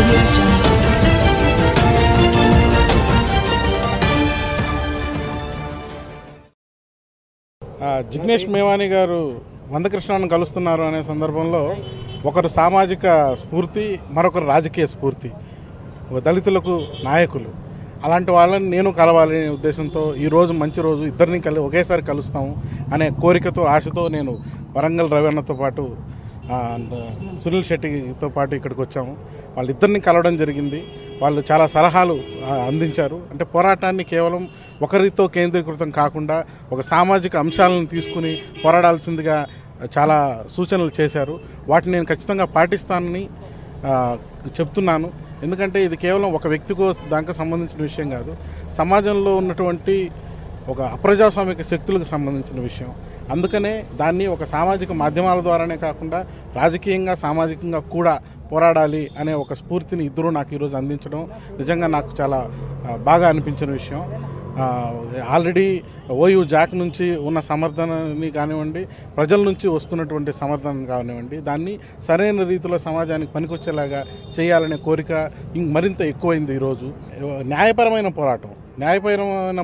audio jungle. Jignesh Mevani గారు మందకృష్ణను కలుస్తున్నారు అనే సందర్భంలో ఒకరు సామాజిక స్ఫూర్తి, మరొకరు రాజకీయ స్ఫూర్తి, దళితులకు నాయకులు, అలాంటి వాళ్ళని నేను కలవాలనే ఉద్దేశంతో ఈరోజు మంచి రోజు, ఇద్దరిని ఒకేసారి కలుస్తాము అనే కోరికతో, ఆశతో నేను వరంగల్ రవీణతో పాటు సునీల్ శెట్టితో పాటు ఇక్కడికి వచ్చాము. వాళ్ళిద్దరిని కలవడం జరిగింది. వాళ్ళు చాలా సలహాలు అందించారు. అంటే పోరాటాన్ని కేవలం ఒకరితో కేంద్రీకృతం కాకుండా ఒక సామాజిక అంశాలను తీసుకుని పోరాడాల్సిందిగా చాలా సూచనలు చేశారు. వాటిని నేను ఖచ్చితంగా పాటిస్తానని చెప్తున్నాను. ఎందుకంటే ఇది కేవలం ఒక వ్యక్తికో దానికి సంబంధించిన విషయం కాదు, సమాజంలో ఉన్నటువంటి ఒక అప్రజాస్వామిక శక్తులకు సంబంధించిన విషయం. అందుకనే దాన్ని ఒక సామాజిక మాధ్యమాల ద్వారానే కాకుండా రాజకీయంగా, సామాజికంగా కూడా పోరాడాలి అనే ఒక స్ఫూర్తిని ఇద్దరూ నాకు ఈరోజు అందించడం నిజంగా నాకు చాలా బాగా అనిపించిన విషయం. ఆల్రెడీ ఓయూ జాక్ నుంచి ఉన్న సమర్థనని కానివ్వండి, ప్రజల నుంచి వస్తున్నటువంటి సమర్థన కానివ్వండి, దాన్ని సరైన రీతిలో సమాజానికి పనికొచ్చేలాగా చేయాలనే కోరిక మరింత ఎక్కువైంది. ఈరోజు న్యాయపరమైన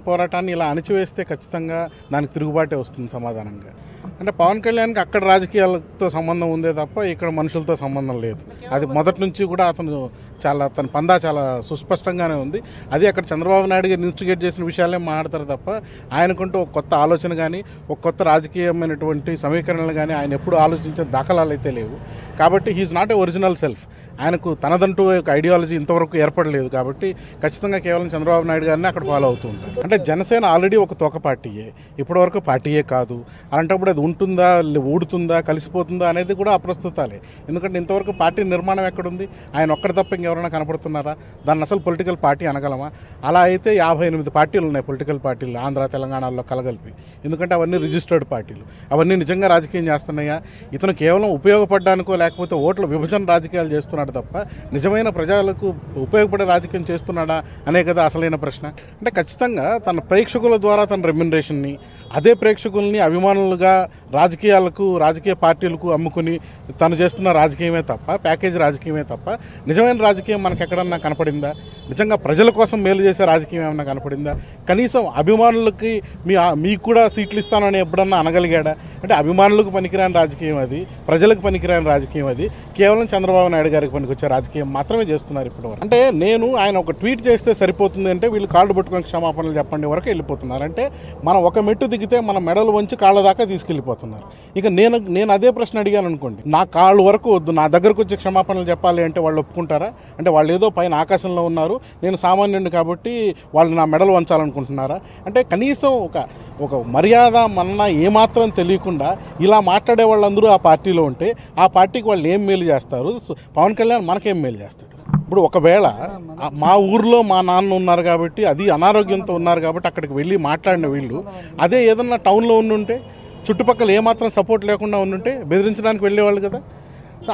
పోరాటాన్ని ఇలా అణిచివేస్తే ఖచ్చితంగా దానికి తిరుగుబాటే వస్తుంది సమాధానంగా. అంటే పవన్ కళ్యాణ్కి అక్కడ రాజకీయాలతో సంబంధం ఉందే తప్ప ఇక్కడ మనుషులతో సంబంధం లేదు. అది మొదటి నుంచి కూడా తన పందా చాలా సుస్పష్టంగానే ఉంది. అది అక్కడ చంద్రబాబు నాయుడు గారు ఇన్స్టిగేట్ చేసిన విషయాలే మాట్లాడతారు తప్ప ఆయనకుంటూ ఒక కొత్త ఆలోచన కానీ, ఒక కొత్త రాజకీయమైనటువంటి సమీకరణలు కానీ ఆయన ఎప్పుడు ఆలోచించే దాఖలాలు అయితే లేవు. కాబట్టి he is not a original self. ఆయనకు తనదంటూ ఒక ఐడియాలజీ ఇంతవరకు ఏర్పడలేదు. కాబట్టి ఖచ్చితంగా కేవలం చంద్రబాబు నాయుడు గారిని అక్కడ ఫాలో అవుతూ ఉంటారు. అంటే జనసేన ఆల్రెడీ ఒక తోక పార్టీయే, ఇప్పటివరకు పార్టీయే కాదు. అలాంటప్పుడు అది ఉంటుందా, ఊడుతుందా, కలిసిపోతుందా అనేది కూడా అప్రస్తుతాలే. ఎందుకంటే ఇంతవరకు పార్టీ నిర్మాణం ఎక్కడుంది? ఆయన ఒక్కడి తప్ప ఇంకెవరైనా కనపడుతున్నారా? దాన్ని అసలు పొలిటికల్ పార్టీ అనగలమా? అలా అయితే 58 పార్టీలు ఉన్నాయి, పొలిటికల్ పార్టీలు ఆంధ్ర తెలంగాణలో కలగలిపి. ఎందుకంటే అవన్నీ రిజిస్టర్డ్ పార్టీలు. అవన్నీ నిజంగా రాజకీయం చేస్తున్నాయా? ఇతను కేవలం ఉపయోగపడడానికో లేకపోతే ఓట్ల విభజన రాజకీయాలు చేస్తున్నాడు తప్ప నిజమైన ప్రజలకు ఉపయోగపడే రాజకీయం చేస్తున్నాడా అనే కదా అసలైన ప్రశ్న. అంటే ఖచ్చితంగా తన ప్రేక్షకుల ద్వారా తన రెమ్యునరేషన్ని, అదే ప్రేక్షకుల్ని అభిమానులుగా రాజకీయ పార్టీలకు అమ్ముకుని తను చేస్తున్న రాజకీయమే తప్ప, ప్యాకేజ్ రాజకీయమే తప్ప నిజమైన రాజకీయం మనకు ఎక్కడన్నా కనపడిందా? నిజంగా ప్రజల కోసం మేలు చేసే రాజకీయం ఏమన్నా కనపడిందా? కనీసం అభిమానులకి మీకు కూడా సీట్లు ఇస్తానని ఎప్పుడన్నా అనగలిగాడా? అంటే అభిమానులకు పనికిరాని రాజకీయం అది, ప్రజలకు పనికిరాని రాజకీయం అది, కేవలం చంద్రబాబు నాయుడు గారికి పనికొచ్చే రాజకీయం మాత్రమే చేస్తున్నారు ఇప్పటివరకు. అంటే ఆయన ఒక ట్వీట్ చేస్తే సరిపోతుంది అంటే వీళ్ళు కాళ్ళు పట్టుకొని క్షమాపణలు చెప్పండి వరకు వెళ్ళిపోతున్నారు. అంటే మనం ఒక మెట్టు దిగితే మన మెడలు వంచి కాళ్ళ దాకా తీసుకెళ్ళిపోతున్నారు. ఇక నేను అదే ప్రశ్న అడిగాను అనుకోండి, నా కాళ్ళు వరకు వద్దు, నా దగ్గరకు వచ్చి క్షమాపణలు చెప్పాలి అంటే వాళ్ళు ఒప్పుకుంటారా? అంటే వాళ్ళు ఏదో పైన ఆకాశంలో ఉన్నారు, నేను సామాన్యుడిని కాబట్టి వాళ్ళు నా మెడలు వంచాలనుకుంటున్నారా? అంటే కనీసం ఒక మర్యాద మన్నా ఏమాత్రం తెలియకుండా ఇలా మాట్లాడే వాళ్ళందరూ ఆ పార్టీలో ఉంటే ఆ పార్టీకి వాళ్ళు ఏం మేలు చేస్తారు? పవన్ కళ్యాణ్ మనకేం మేలు చేస్తాడు? ఇప్పుడు ఒకవేళ మా ఊర్లో మా నాన్న ఉన్నారు కాబట్టి, అది అనారోగ్యంతో ఉన్నారు కాబట్టి అక్కడికి వెళ్ళి మాట్లాడిన వీళ్ళు అదే ఏదన్నా టౌన్లో ఉండుంటే, చుట్టుపక్కల ఏమాత్రం సపోర్ట్ లేకుండా ఉండుంటే బెదిరించడానికి వెళ్ళేవాళ్ళు కదా.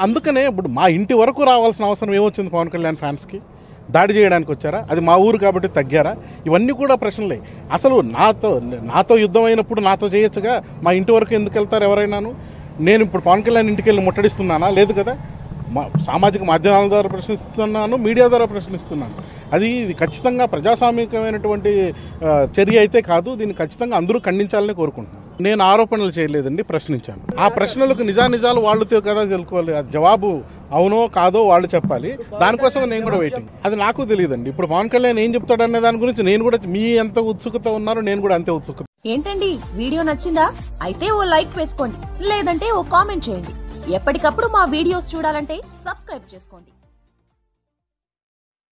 అందుకనే ఇప్పుడు మా ఇంటి వరకు రావాల్సిన అవసరం ఏమొచ్చింది పవన్ కళ్యాణ్ ఫ్యాన్స్కి? దాడి చేయడానికి వచ్చారా? అది మా ఊరు కాబట్టి తగ్గారా? ఇవన్నీ కూడా ప్రశ్నలే. అసలు నాతో యుద్ధం అయినప్పుడు నాతో చేయొచ్చుగా, మా ఇంటి వరకు ఎందుకు వెళ్తారు ఎవరైనాను? నేను ఇప్పుడు పవన్ కళ్యాణ్ ఇంటికి వెళ్ళి ముట్టడిస్తున్నానా? లేదు కదా. సామాజిక మాధ్యమాల ద్వారా ప్రశ్నిస్తున్నాను, మీడియా ద్వారా ప్రశ్నిస్తున్నాను. ఇది ఖచ్చితంగా ప్రజాస్వామికమైనటువంటి చర్య అయితే కాదు. దీన్ని ఖచ్చితంగా అందరూ ఖండించాలని కోరుకుంటున్నాను. నేను ఆరోపణలు చేయలేదండి, ప్రశ్నించాను. ఆ ప్రశ్నలకు నిజాలు వాళ్ళు కదా తెలుసుకోవాలి. అది జవాబు అవునో కాదో వాళ్ళు చెప్పాలి. దానికోసం నేను కూడా వెయిటింగ్. అది నాకు తెలియదండి. ఇప్పుడు పవన్ కళ్యాణ్ ఏం చెప్తాడనే దాని గురించి నేను కూడా, మీ ఎంత ఉత్సుకత ఉన్నారో నేను కూడా అంతే ఉత్సుకత. ఏంటండి, వీడియో నచ్చిందా? అయితే ఓ లైక్ వేసుకోండి, లేదంటే ఓ కామెంట్ చేయండి. ఎప్పటికప్పుడు మా వీడియోస్ చూడాలంటే సబ్స్క్రైబ్ చేసుకోండి.